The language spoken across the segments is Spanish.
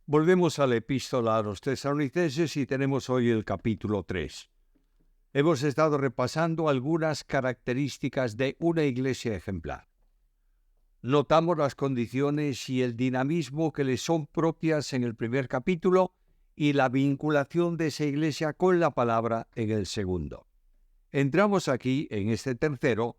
Volvemos a la epístola a los tesalonicenses y tenemos hoy el capítulo 3. Hemos estado repasando algunas características de una iglesia ejemplar. Notamos las condiciones y el dinamismo que le son propias en el primer capítulo y la vinculación de esa iglesia con la palabra en el segundo. Entramos aquí, en este tercero,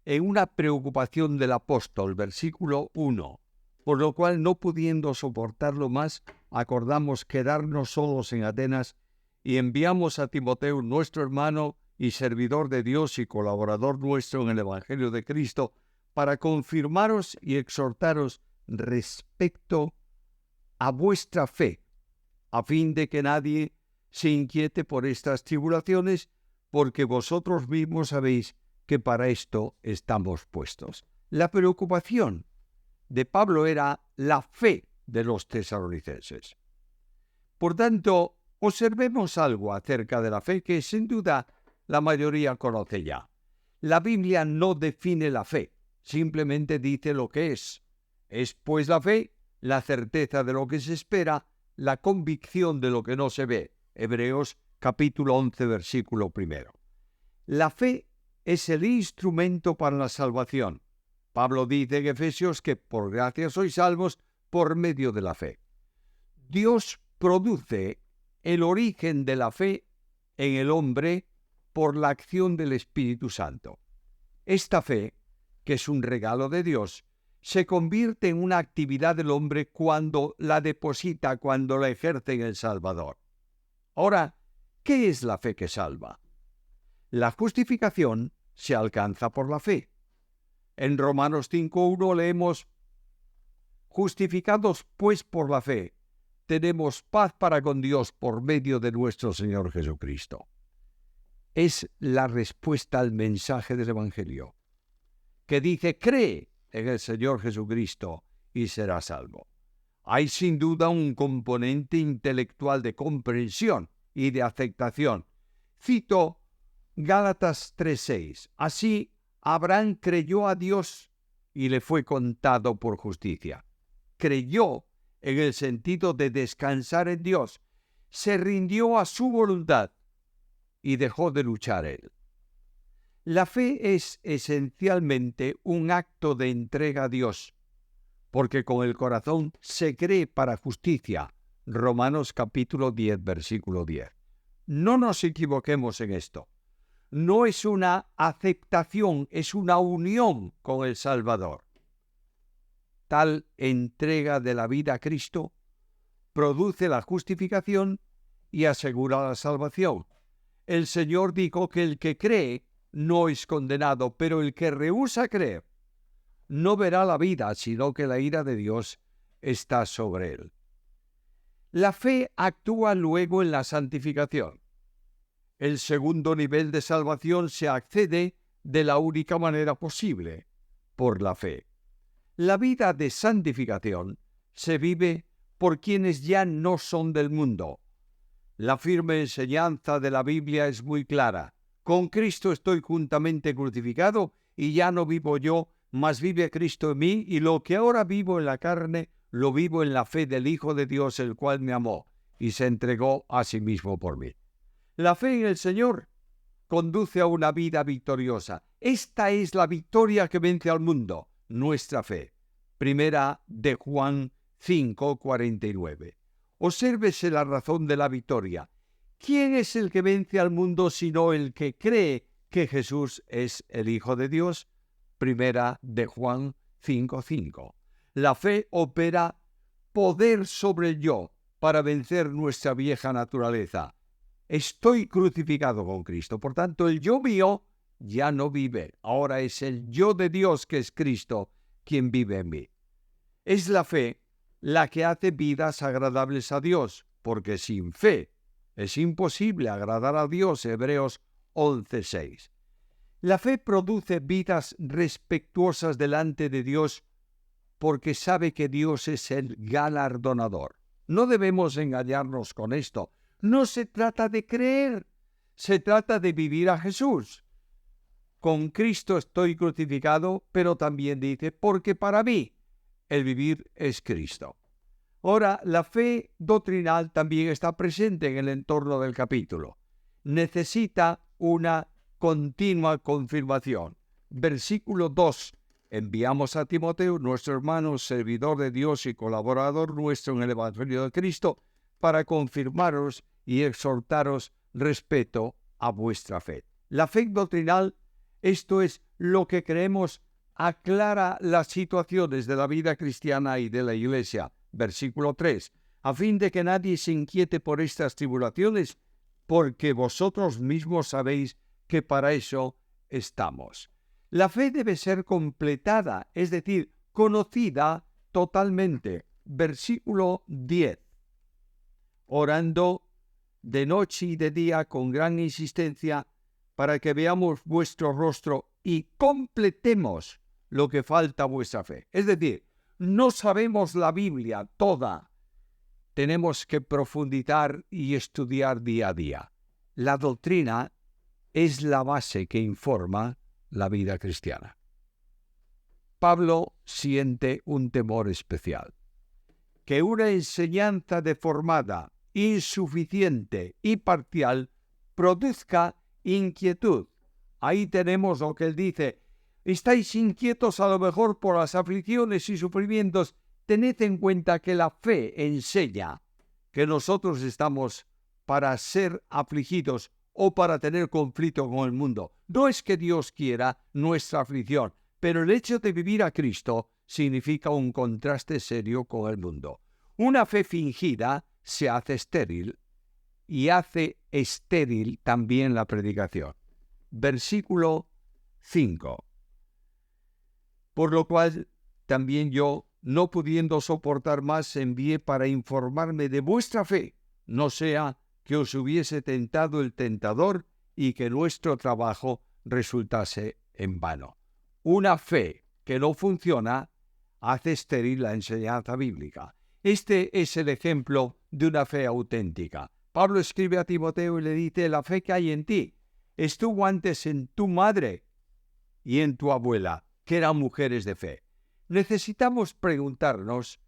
en una preocupación del apóstol, versículo 1. Por lo cual, no pudiendo soportarlo más, acordamos quedarnos solos en Atenas y enviamos a Timoteo, nuestro hermano y servidor de Dios y colaborador nuestro en el Evangelio de Cristo, para confirmaros y exhortaros respecto a vuestra fe, a fin de que nadie se inquiete por estas tribulaciones, porque vosotros mismos sabéis que para esto estamos puestos. La preocupación de Pablo era la fe de los tesalonicenses. Por tanto, observemos algo acerca de la fe que sin duda la mayoría conoce ya. La Biblia no define la fe, simplemente dice lo que es. Es pues la fe, la certeza de lo que se espera, la convicción de lo que no se ve. Hebreos capítulo 11, versículo 1. La fe es el instrumento para la salvación. Pablo dice en Efesios que por gracia sois salvos por medio de la fe. Dios produce el origen de la fe en el hombre por la acción del Espíritu Santo. Esta fe, que es un regalo de Dios, se convierte en una actividad del hombre cuando la deposita, cuando la ejerce en el Salvador. Ahora, ¿qué es la fe que salva? La justificación se alcanza por la fe. En Romanos 5:1 leemos: justificados pues por la fe, tenemos paz para con Dios por medio de nuestro Señor Jesucristo. Es la respuesta al mensaje del Evangelio, que dice: cree en el Señor Jesucristo y serás salvo. Hay sin duda un componente intelectual de comprensión y de aceptación. Cito Gálatas 3:6. Así, Abraham creyó a Dios y le fue contado por justicia. Creyó en el sentido de descansar en Dios. Se rindió a su voluntad y dejó de luchar él. La fe es esencialmente un acto de entrega a Dios, porque con el corazón se cree para justicia. Romanos capítulo 10, versículo 10. No nos equivoquemos en esto. No es una aceptación, es una unión con el Salvador. Tal entrega de la vida a Cristo produce la justificación y asegura la salvación. El Señor dijo que el que cree no es condenado, pero el que rehúsa creer no verá la vida, sino que la ira de Dios está sobre él. La fe actúa luego en la santificación. El segundo nivel de salvación se accede de la única manera posible, por la fe. La vida de santificación se vive por quienes ya no son del mundo. La firme enseñanza de la Biblia es muy clara. Con Cristo estoy juntamente crucificado y ya no vivo yo, mas vive Cristo en mí, y lo que ahora vivo en la carne, lo vivo en la fe del Hijo de Dios, el cual me amó y se entregó a sí mismo por mí. La fe en el Señor conduce a una vida victoriosa. Esta es la victoria que vence al mundo, nuestra fe. Primera de Juan 5:49. Obsérvese la razón de la victoria. ¿Quién es el que vence al mundo sino el que cree que Jesús es el Hijo de Dios? Primera de Juan 5:5. La fe opera poder sobre el yo para vencer nuestra vieja naturaleza. Estoy crucificado con Cristo, por tanto el yo mío ya no vive. Ahora es el yo de Dios, que es Cristo, quien vive en mí. Es la fe la que hace vidas agradables a Dios, porque sin fe es imposible agradar a Dios. Hebreos 11:6. La fe produce vidas respetuosas delante de Dios porque sabe que Dios es el galardonador. No debemos engañarnos con esto. No se trata de creer, se trata de vivir a Jesús. Con Cristo estoy crucificado, pero también dice, porque para mí el vivir es Cristo. Ahora, la fe doctrinal también está presente en el entorno del capítulo. Necesita una continua confirmación. Versículo 2. Enviamos a Timoteo, nuestro hermano, servidor de Dios y colaborador nuestro en el Evangelio de Cristo, para confirmaros y exhortaros respecto a vuestra fe. La fe doctrinal, esto es lo que creemos, aclara las situaciones de la vida cristiana y de la Iglesia. Versículo 3. A fin de que nadie se inquiete por estas tribulaciones, porque vosotros mismos sabéis que para eso estamos. La fe debe ser completada, es decir, conocida totalmente. Versículo 10. Orando de noche y de día con gran insistencia, para que veamos vuestro rostro y completemos lo que falta a vuestra fe. Es decir, no sabemos la Biblia toda. Tenemos que profundizar y estudiar día a día. La doctrina es la base que informa la vida cristiana. Pablo siente un temor especial. Que una enseñanza deformada, insuficiente y parcial produzca inquietud. Ahí tenemos lo que él dice. Estáis inquietos a lo mejor por las aflicciones y sufrimientos. Tened en cuenta que la fe enseña que nosotros estamos para ser afligidos o para tener conflicto con el mundo. No es que Dios quiera nuestra aflicción, pero el hecho de vivir a Cristo significa un contraste serio con el mundo. Una fe fingida se hace estéril y hace estéril también la predicación. Versículo 5. Por lo cual también yo, no pudiendo soportar más, envié para informarme de vuestra fe, no sea que os hubiese tentado el tentador y que nuestro trabajo resultase en vano. Una fe que no funciona hace estéril la enseñanza bíblica. Este es el ejemplo de una fe auténtica. Pablo escribe a Timoteo y le dice: la fe que hay en ti estuvo antes en tu madre y en tu abuela, que eran mujeres de fe. Necesitamos preguntarnos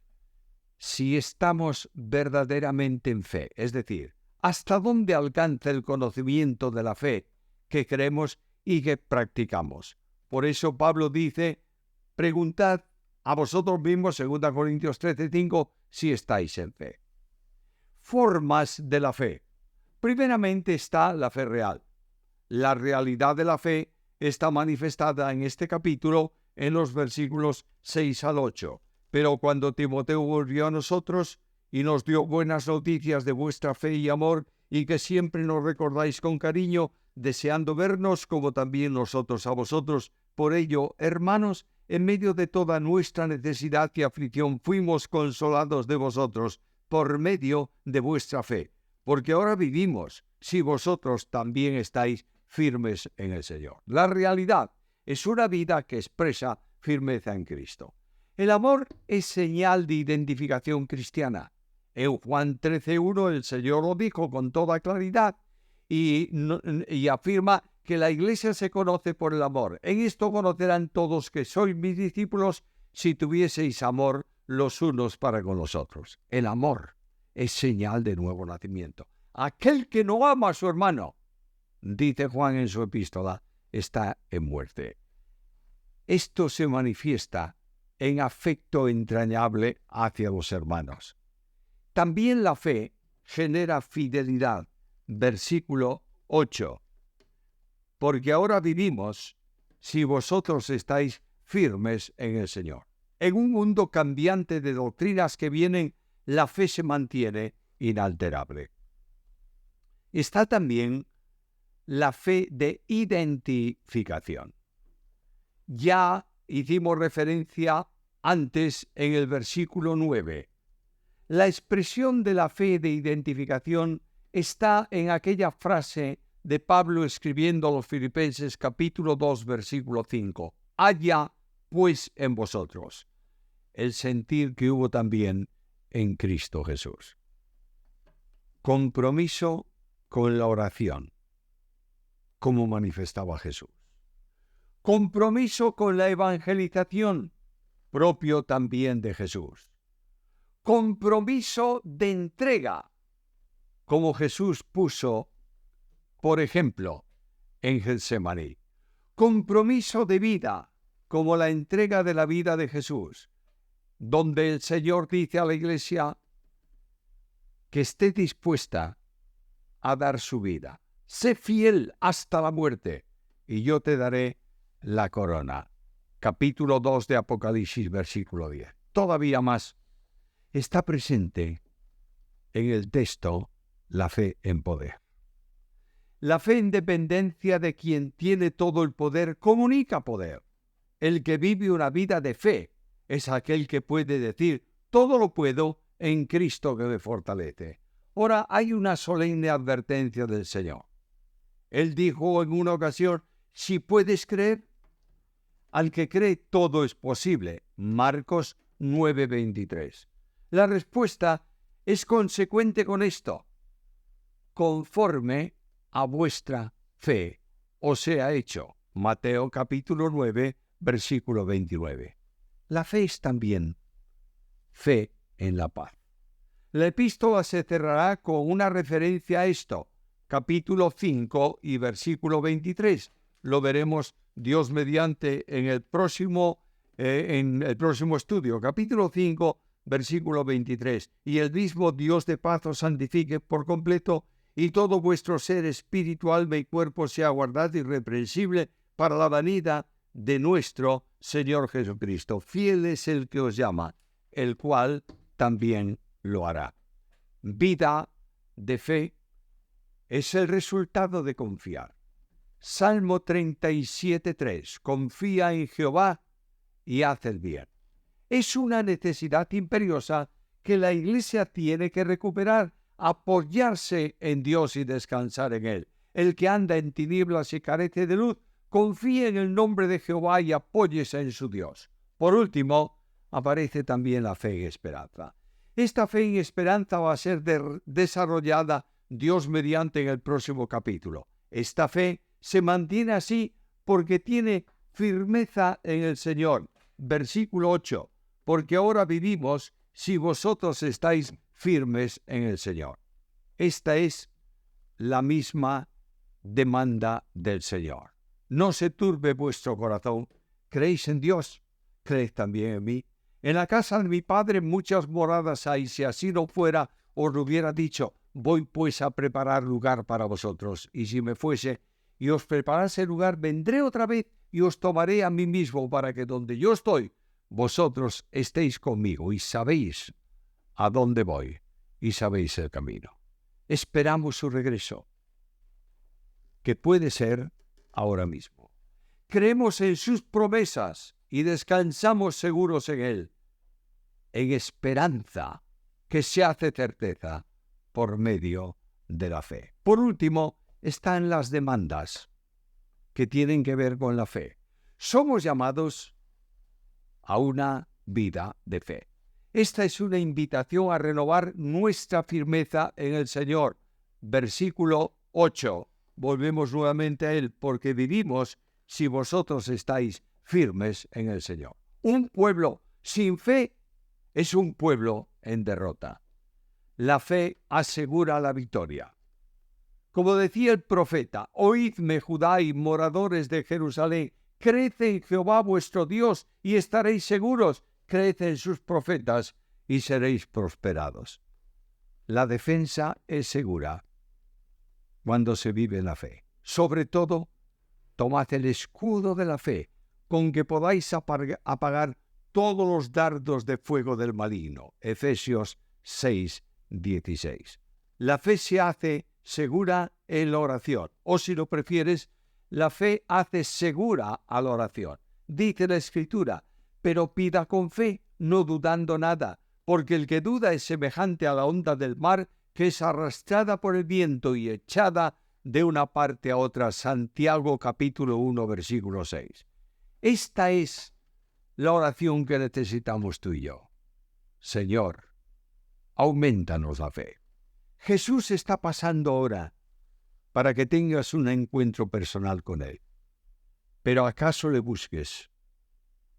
si estamos verdaderamente en fe, es decir, hasta dónde alcanza el conocimiento de la fe que creemos y que practicamos. Por eso Pablo dice: preguntad a vosotros mismos, 2 Corintios 13:5, si estáis en fe. Formas de la fe. Primeramente está la fe real. La realidad de la fe está manifestada en este capítulo en los versículos 6 al 8. Pero cuando Timoteo volvió a nosotros y nos dio buenas noticias de vuestra fe y amor, y que siempre nos recordáis con cariño, deseando vernos como también nosotros a vosotros, por ello, hermanos, en medio de toda nuestra necesidad y aflicción fuimos consolados de vosotros por medio de vuestra fe, porque ahora vivimos si vosotros también estáis firmes en el Señor. La realidad es una vida que expresa firmeza en Cristo. El amor es señal de identificación cristiana. En Juan 13:1 el Señor lo dijo con toda claridad y afirma que la Iglesia se conoce por el amor. En esto conocerán todos que sois mis discípulos si tuvieseis amor los unos para con los otros. El amor es señal de nuevo nacimiento. Aquel que no ama a su hermano, dice Juan en su epístola, está en muerte. Esto se manifiesta en afecto entrañable hacia los hermanos. También la fe genera fidelidad. Versículo 8. Porque ahora vivimos si vosotros estáis firmes en el Señor. En un mundo cambiante de doctrinas que vienen, la fe se mantiene inalterable. Está también la fe de identificación. Ya hicimos referencia antes en el versículo 9. La expresión de la fe de identificación está en aquella frase de Pablo escribiendo a los Filipenses capítulo 2, versículo 5. Haya pues en vosotros el sentir que hubo también en Cristo Jesús. Compromiso con la oración, como manifestaba Jesús. Compromiso con la evangelización, propio también de Jesús. compromiso de entrega, como Jesús puso, por ejemplo, en Getsemaní. Compromiso de vida, como la entrega de la vida de Jesús, donde el Señor dice a la Iglesia que esté dispuesta a dar su vida. Sé fiel hasta la muerte, y yo te daré la corona. Capítulo 2 de Apocalipsis, versículo 10. Todavía más, está presente en el texto la fe en poder. La fe en dependencia de quien tiene todo el poder comunica poder. El que vive una vida de fe es aquel que puede decir, todo lo puedo en Cristo que me fortalece. Ahora hay una solemne advertencia del Señor. Él dijo en una ocasión, si puedes creer, al que cree todo es posible. Marcos 9:23. La respuesta es consecuente con esto. Conforme a vuestra fe os sea hecho. Mateo capítulo 9, versículo 29. La fe es también fe en la paz. La epístola se cerrará con una referencia a esto. Capítulo 5 y versículo 23. Lo veremos Dios mediante en el próximo estudio. Capítulo 5, versículo 23. Y el mismo Dios de paz os santifique por completo, y todo vuestro ser, espíritu, alma y cuerpo sea guardado irreprensible para la venida de nuestro Señor Jesucristo. Fiel es el que os llama, el cual también lo hará. Vida de fe es el resultado de confiar. Salmo 37:3. Confía en Jehová y haz el bien. Es una necesidad imperiosa que la Iglesia tiene que recuperar, apoyarse en Dios y descansar en Él. El que anda en tinieblas y carece de luz, confíe en el nombre de Jehová y apóyese en su Dios. Por último, aparece también la fe y esperanza. Esta fe y esperanza va a ser desarrollada Dios mediante en el próximo capítulo. Esta fe se mantiene así porque tiene firmeza en el Señor. Versículo 8. Porque ahora vivimos si vosotros estáis firmes en el Señor. Esta es la misma demanda del Señor. No se turbe vuestro corazón. ¿Creéis en Dios? Creed también en mí. En la casa de mi Padre muchas moradas hay. Si así no fuera, os lo hubiera dicho. Voy pues a preparar lugar para vosotros. Y si me fuese y os preparase lugar, vendré otra vez y os tomaré a mí mismo, para que donde yo estoy, vosotros estéis conmigo y sabéis a dónde voy y sabéis el camino. Esperamos su regreso, que puede ser ahora mismo. Creemos en sus promesas y descansamos seguros en Él, en esperanza que se hace certeza por medio de la fe. Por último, están las demandas que tienen que ver con la fe. Somos llamados a una vida de fe. Esta es una invitación a renovar nuestra firmeza en el Señor. Versículo 8. Volvemos nuevamente a Él, porque vivimos si vosotros estáis firmes en el Señor. Un pueblo sin fe es un pueblo en derrota. La fe asegura la victoria. Como decía el profeta, oídme Judá y moradores de Jerusalén, creed en Jehová vuestro Dios y estaréis seguros, creed en sus profetas y seréis prosperados. La defensa es segura cuando se vive en la fe. Sobre todo, tomad el escudo de la fe, con que podáis apagar todos los dardos de fuego del maligno. Efesios 6:16. La fe se hace segura en la oración, o si lo prefieres, la fe hace segura a la oración. Dice la Escritura, pero pida con fe, no dudando nada, porque el que duda es semejante a la onda del mar, que es arrastrada por el viento y echada de una parte a otra. Santiago capítulo 1, versículo 6. Esta es la oración que necesitamos tú y yo. Señor, aumentanos la fe. Jesús está pasando ahora para que tengas un encuentro personal con Él. Pero ¿acaso le busques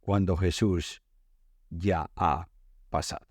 cuando Jesús ya ha pasado?